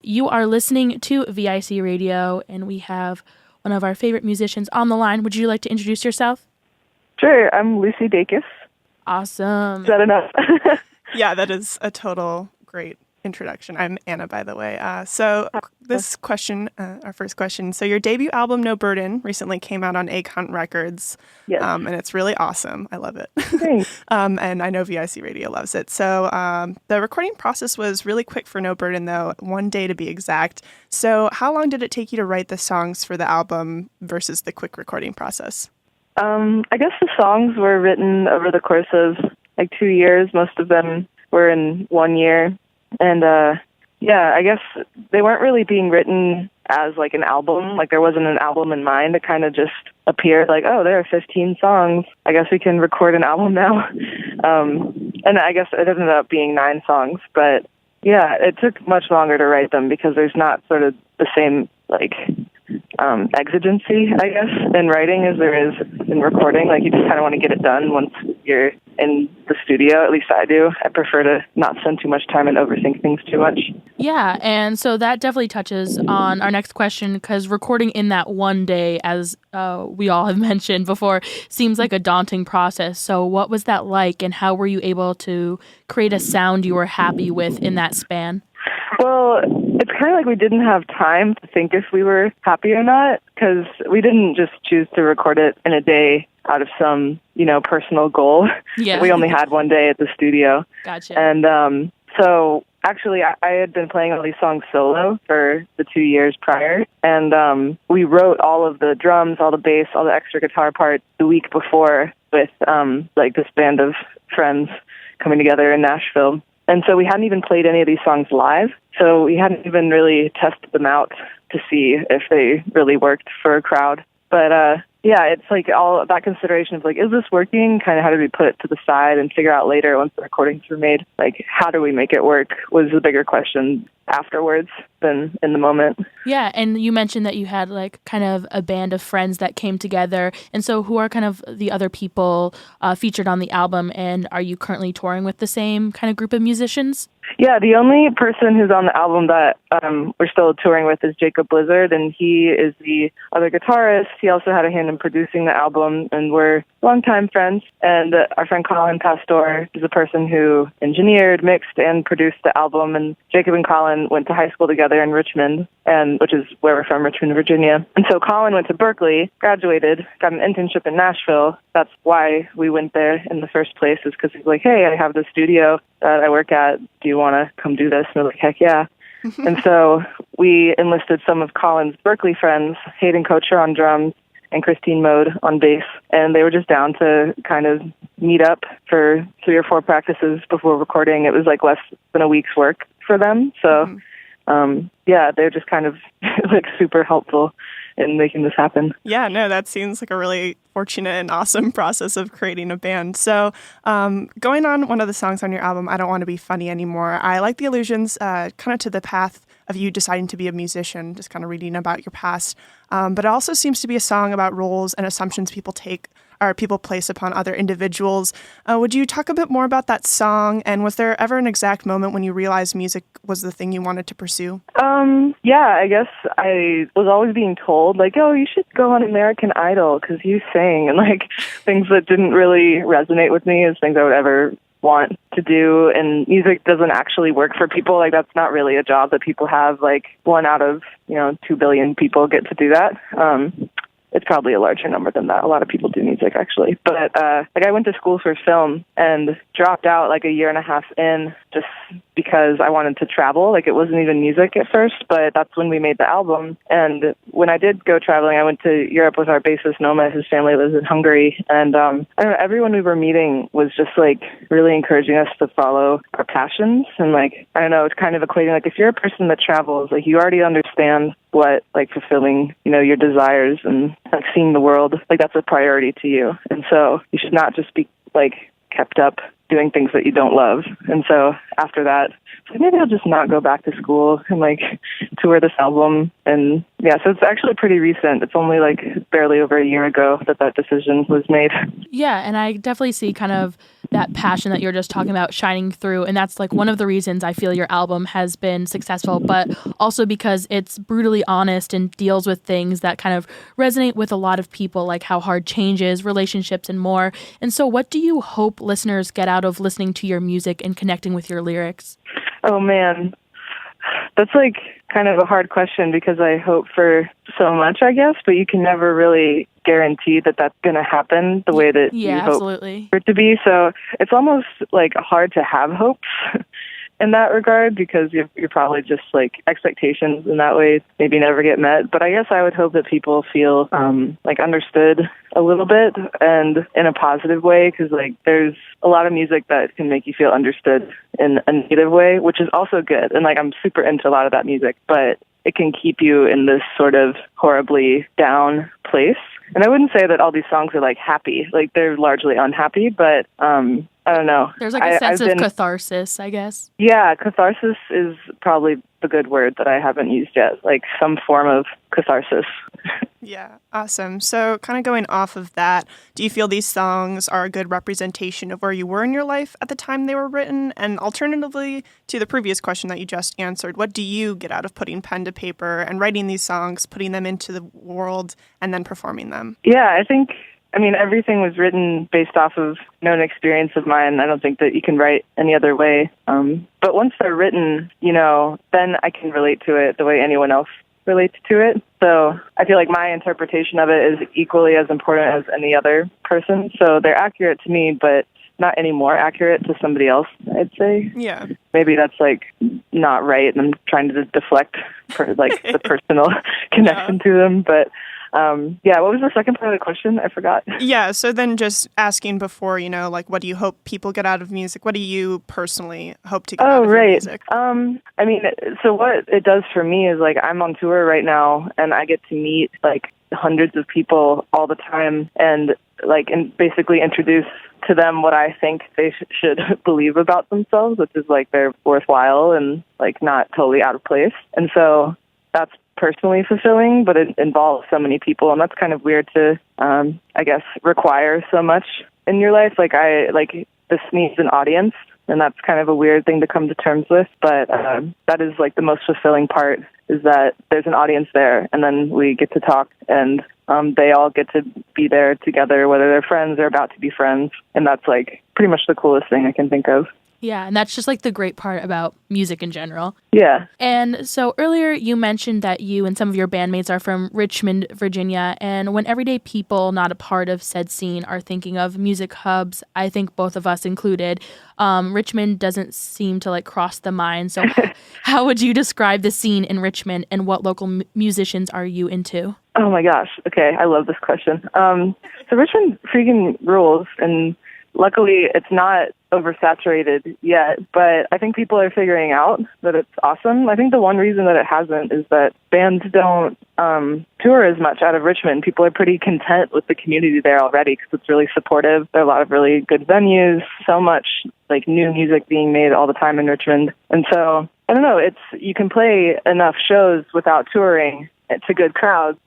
You are listening to VIC Radio, and we have one of our favorite musicians on the line. Would you like to introduce yourself? Sure, I'm Lucy Dacus. Awesome. Is that enough? Yeah, that is a total great introduction. I'm Anna, by the way. So this question, our first question. So your debut album, No Burden, recently came out on Acorn Records. Yes. And it's really awesome. I love it. Thanks. And I know VIC Radio loves it. So the recording process was really quick for No Burden, though, 1 day to be exact. So how long did it take you to write the songs for the album versus the quick recording process? I guess the songs were written over the course of like 2 years. Most of them were in 1 year. And, I guess they weren't really being written as like an album. Like there wasn't an album in mind. It kind of just appeared like, oh, there are 15 songs. I guess we can record an album now. And I guess it ended up being 9 songs. But yeah, it took much longer to write them because there's not sort of the same like exigency, I guess, in writing as there is in recording. Like you just kind of want to get it done once you're in the studio. At least I do. I prefer to not spend too much time and overthink things too much. Yeah, and so that definitely touches on our next question, because recording in that 1 day, as we all have mentioned before, seems like a daunting process. So what was that like, and how were you able to create a sound you were happy with in that span? Well, it's kind of like we didn't have time to think if we were happy or not, because we didn't just choose to record it in a day out of some, personal goal. Yeah. We only had 1 day at the studio. Gotcha. And so actually I had been playing all these songs solo for the 2 years prior. And we wrote all of the drums, all the bass, all the extra guitar parts the week before with this band of friends coming together in Nashville. And so we hadn't even played any of these songs live. So we hadn't even really tested them out to see if they really worked for a crowd. But it's like all that consideration of like, is this working? Kind of how do we put it to the side and figure out later once the recordings were made, like how do we make it work was the bigger question afterwards than in the moment. Yeah, and you mentioned that you had like kind of a band of friends that came together. And so who are kind of the other people featured on the album, and are you currently touring with the same kind of group of musicians? Yeah, the only person who's on the album that we're still touring with is Jacob Blizzard, and he is the other guitarist. He also had a hand in producing the album, and we're longtime friends. And our friend Colin Pastor is the person who engineered, mixed, and produced the album. And Jacob and Colin went to high school together in Richmond, which is where we're from, Richmond, Virginia. And so Colin went to Berkeley, graduated, got an internship in Nashville. That's why we went there in the first place, is because he's like, hey, I have this studio that I work at. Do you want to come do this? And we're like, heck yeah. And so we enlisted some of Colin's Berkeley friends, Hayden Kocher on drums and Christine Mode on bass. And they were just down to kind of meet up for 3 or 4 practices before recording. It was like less than a week's work for them. So, they're just kind of like super helpful in making this happen. Yeah, no, that seems like a really fortunate and awesome process of creating a band. So going on one of the songs on your album, I Don't Want to Be Funny Anymore, I like the allusions kind of to the path of you deciding to be a musician, just kind of reading about your past. But it also seems to be a song about roles and assumptions people place upon other individuals. Would you talk a bit more about that song? And was there ever an exact moment when you realized music was the thing you wanted to pursue? I guess I was always being told, like, oh, you should go on American Idol because you sing, and like things that didn't really resonate with me as things I would ever want to do. And music doesn't actually work for people. Like that's not really a job that people have. Like 1 out of 2 billion people get to do that. It's probably a larger number than that. A lot of people do music, actually. But, I went to school for film and dropped out like a year and a half in just because I wanted to travel. Like, it wasn't even music at first, but that's when we made the album. And when I did go traveling, I went to Europe with our bassist, Noma. His family lives in Hungary. And, I don't know, everyone we were meeting was just, like, really encouraging us to follow our passions. And, like, I don't know, it's kind of equating, like, if you're a person that travels, like, you already understand what, like, fulfilling, your desires and, like, seeing the world, like, that's a priority to you. And so you should not just be, like, kept up doing things that you don't love. And so after that, maybe I'll just not go back to school and, like, tour this album. And yeah, so it's actually pretty recent. It's only like barely over a year ago that decision was made. Yeah, and I definitely see kind of that passion that you're just talking about shining through. And that's like one of the reasons I feel your album has been successful, but also because it's brutally honest and deals with things that kind of resonate with a lot of people, like how hard change is, relationships, and more. And so what do you hope listeners get out of listening to your music and connecting with your lyrics? Oh, man. That's like kind of a hard question because I hope for so much, I guess, but you can never really guarantee that that's going to happen the way that you hope absolutely. for it to be. So it's almost like hard to have hopes in that regard because you're probably just like expectations in that way maybe never get met. But I guess I would hope that people feel like understood a little bit and in a positive way because like there's a lot of music that can make you feel understood in a negative way, which is also good. And like I'm super into a lot of that music, but it can keep you in this sort of horribly down place. And I wouldn't say that all these songs are like happy, like they're largely unhappy, but I don't know. There's like a sense of catharsis, I guess. Yeah, catharsis is probably the good word that I haven't used yet, like some form of catharsis. Yeah, awesome. So kind of going off of that, do you feel these songs are a good representation of where you were in your life at the time they were written? And alternatively to the previous question that you just answered, what do you get out of putting pen to paper and writing these songs, putting them into the world, and then performing them? Yeah, I mean, everything was written based off of known experience of mine. I don't think that you can write any other way. But once they're written, then I can relate to it the way anyone else relates to it. So I feel like my interpretation of it is equally as important as any other person. So they're accurate to me, but not any more accurate to somebody else, I'd say. Yeah. Maybe that's like not right, and I'm trying to deflect the personal connection to them. But what was the second part of the question? I forgot. Yeah, so then just asking before, what do you hope people get out of music? What do you personally hope to get out of your music? So what it does for me is like I'm on tour right now, and I get to meet like hundreds of people all the time, and basically introduce to them what I think they should believe about themselves, which is like they're worthwhile and like not totally out of place. And so that's personally fulfilling, but it involves so many people, and that's kind of weird to, I guess, require so much in your life. This needs an audience, and that's kind of a weird thing to come to terms with, but that is like the most fulfilling part, is that there's an audience there, and then we get to talk, and they all get to be there together, whether they're friends or about to be friends, and that's like pretty much the coolest thing I can think of. Yeah, and that's just like the great part about music in general. Yeah. And so earlier you mentioned that you and some of your bandmates are from Richmond, Virginia, and when everyday people not a part of said scene are thinking of music hubs, I think both of us included, Richmond doesn't seem to like cross the mind. So how would you describe the scene in Richmond, and what local musicians are you into? Oh my gosh. Okay, I love this question. So Richmond freaking rules, and luckily it's not oversaturated yet, but I think people are figuring out that it's awesome. I think the one reason that it hasn't is that bands don't tour as much out of Richmond. People are pretty content with the community there already because it's really supportive. There are a lot of really good venues, so much like new music being made all the time in Richmond. And so, I don't know, you can play enough shows without touring to good crowds.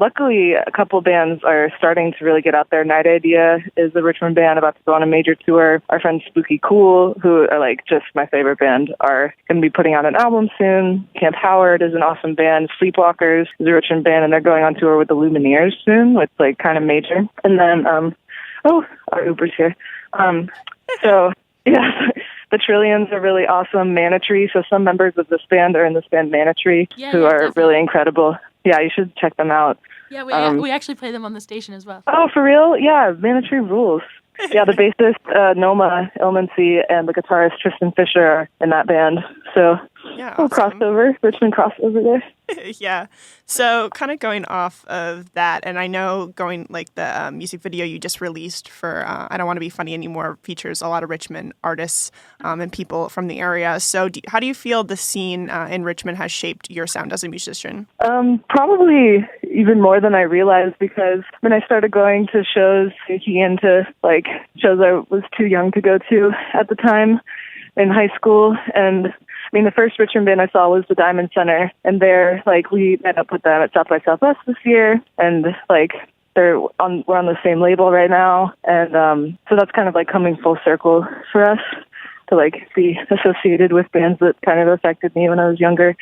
Luckily, a couple bands are starting to really get out there. Night Idea is a Richmond band about to go on a major tour. Our friends Spooky Cool, who are like just my favorite band, are going to be putting out an album soon. Camp Howard is an awesome band. Sleepwalkers is a Richmond band, and they're going on tour with the Lumineers soon, which is like kind of major. And then, our Uber's here. Yeah, the Trillions are really awesome. Manitree, so some members of this band are in this band Manitree, who are definitely really incredible. Yeah, you should check them out. Yeah, we actually play them on the station as well. Oh, for real? Yeah, Manitree rules. Yeah, the bassist, Noma Ilmancy, and the guitarist, Tristan Fisher, are in that band. So, awesome. Crossover, Richmond crossover there. Yeah. So kind of going off of that, and I know going like the music video you just released for I Don't Want to Be Funny Anymore features a lot of Richmond artists and people from the area. So how do you feel the scene in Richmond has shaped your sound as a musician? Probably even more than I realized, because when I started going to shows, sneaking into like shows I was too young to go to at the time in high school, and mean, the first Richmond band I saw was the Diamond Center, and we met up with them at South by Southwest this year, and like we're on the same label right now, and so that's kind of like coming full circle for us to like be associated with bands that kind of affected me when I was younger.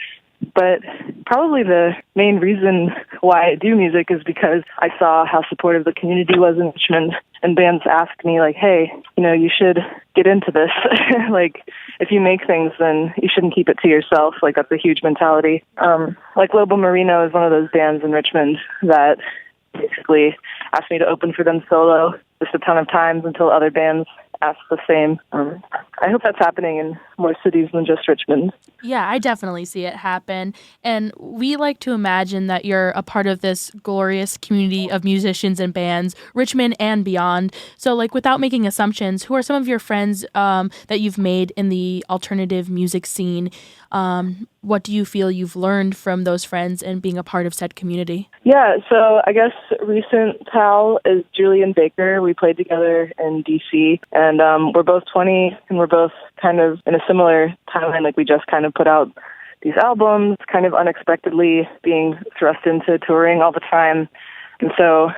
But probably the main reason why I do music is because I saw how supportive the community was in Richmond, and bands asked me like, hey, you should get into this. Like, if you make things, then you shouldn't keep it to yourself. Like, that's a huge mentality. Like Lobo Marino is one of those bands in Richmond that basically asked me to open for them solo just a ton of times until other bands asked the same. I hope that's happening in more cities than just Richmond. Yeah, I definitely see it happen. And we like to imagine that you're a part of this glorious community of musicians and bands, Richmond and beyond. So, like, without making assumptions, who are some of your friends that you've made in the alternative music scene? What do you feel you've learned from those friends and being a part of said community? Yeah, so I guess recent pal is Julian Baker. We played together in D.C., and we're both 20, and we're both kind of in a similar timeline. Like, we just kind of put out these albums, kind of unexpectedly being thrust into touring all the time. And so,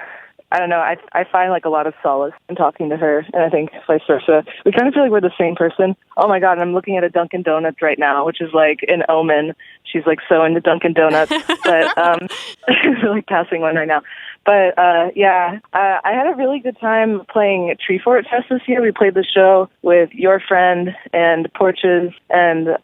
I don't know, I find like a lot of solace in talking to her, and I think vice versa. We kind of feel like we're the same person. Oh my God, and I'm looking at a Dunkin' Donuts right now, which is like an omen. She's like so into Dunkin' Donuts, but we're like passing one right now. But yeah, I had a really good time playing Tree Fort Fest this year. We played the show with your friend and Porches and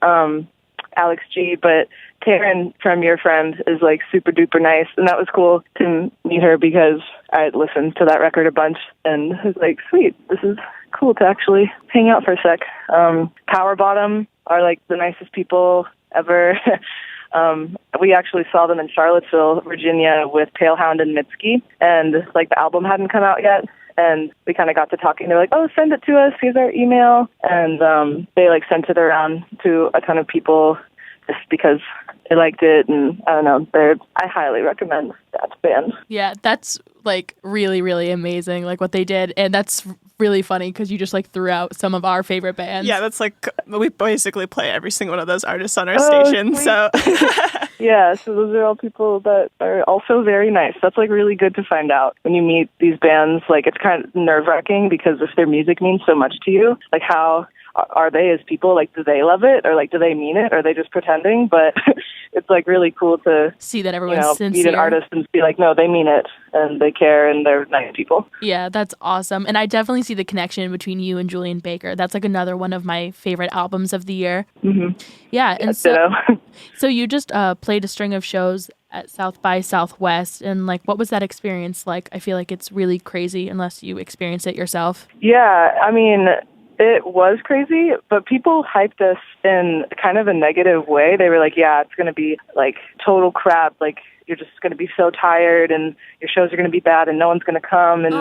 Alex G, but Taryn from your friend is like super duper nice, and that was cool to meet her because I listened to that record a bunch and was like, sweet, this is cool to actually hang out for a sec. Power Bottom are like the nicest people ever. We actually saw them in Charlottesville, Virginia with Palehound and Mitski, and like the album hadn't come out yet. And we kind of got to talking. They're like, oh, send it to us. Here's our email. And they like sent it around to a ton of people just because they liked it. And I don't know, I highly recommend that band. Yeah, that's like really, really amazing, like what they did. And that's really funny because you just like threw out some of our favorite bands. Yeah, that's like, we basically play every single one of those artists on our station. Sweet. So yeah, so those are all people that are also very nice. That's like really good to find out when you meet these bands. Like, it's kind of nerve-wracking because if their music means so much to you, like how are they as people? Like, do they love it, or like do they mean it? Or are they just pretending? But it's like really cool to see that everyone's sincere. Meet an artist and be like, no, they mean it and they care and they're nice people. Yeah, that's awesome. And I definitely see the connection between you and Julian Baker. That's like another one of my favorite albums of the year. Mm-hmm. Yeah, and so you just played a string of shows at South by Southwest, and like, what was that experience like? I feel like it's really crazy unless you experience it yourself. Yeah, I mean, it was crazy, but people hyped us in kind of a negative way. They were like, yeah, it's going to be like total crap. Like, you're just going to be so tired and your shows are going to be bad and no one's going to come and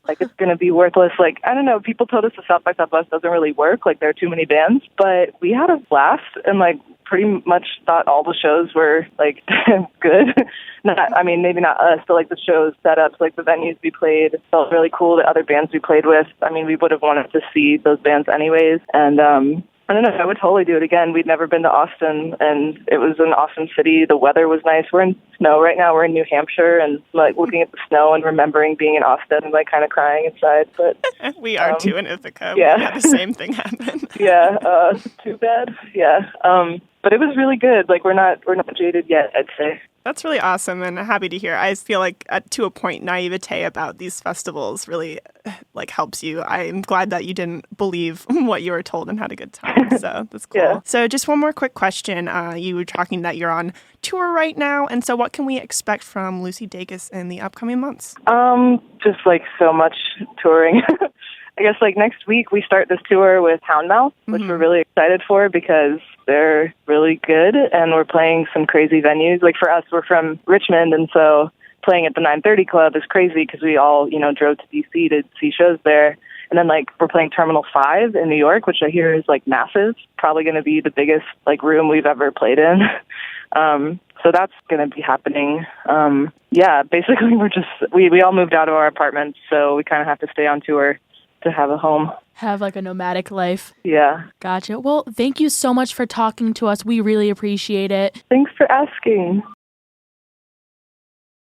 like it's going to be worthless. Like, I don't know. People told us the South by Southwest doesn't really work. Like, there are too many bands, but we had a blast and like pretty much thought all the shows were like good. I mean, maybe not us, but like the shows, setups, like the venues we played felt really cool. The other bands we played with, I mean, we would have wanted to see those bands anyways. And I don't know, I would totally do it again. We'd never been to Austin, and it was an awesome city. The weather was nice. We're in snow right now. We're in New Hampshire, and like looking at the snow and remembering being in Austin and like kind of crying inside. But we are too in Ithaca. Yeah, we had the same thing happen. Yeah, too bad. Yeah, but it was really good. Like, we're not jaded yet, I'd say. That's really awesome and happy to hear. I feel like to a point, naivete about these festivals really like helps you. I'm glad that you didn't believe what you were told and had a good time. So that's cool. Yeah. So just one more quick question. You were talking that you're on tour right now. And so what can we expect from Lucy Dacus in the upcoming months? Just like so much touring. I guess like next week we start this tour with Houndmouth, which we're really excited for because they're really good and we're playing some crazy venues. Like for us, we're from Richmond, and so playing at the 930 Club is crazy because we all, drove to DC to see shows there. And then like we're playing Terminal 5 in New York, which I hear is like massive, probably going to be the biggest like room we've ever played in. So that's going to be happening. Yeah, basically we all moved out of our apartments, so we kind of have to stay on tour to have a home. Have like a nomadic life. Yeah. Gotcha. Well, thank you so much for talking to us. We really appreciate it. Thanks for asking.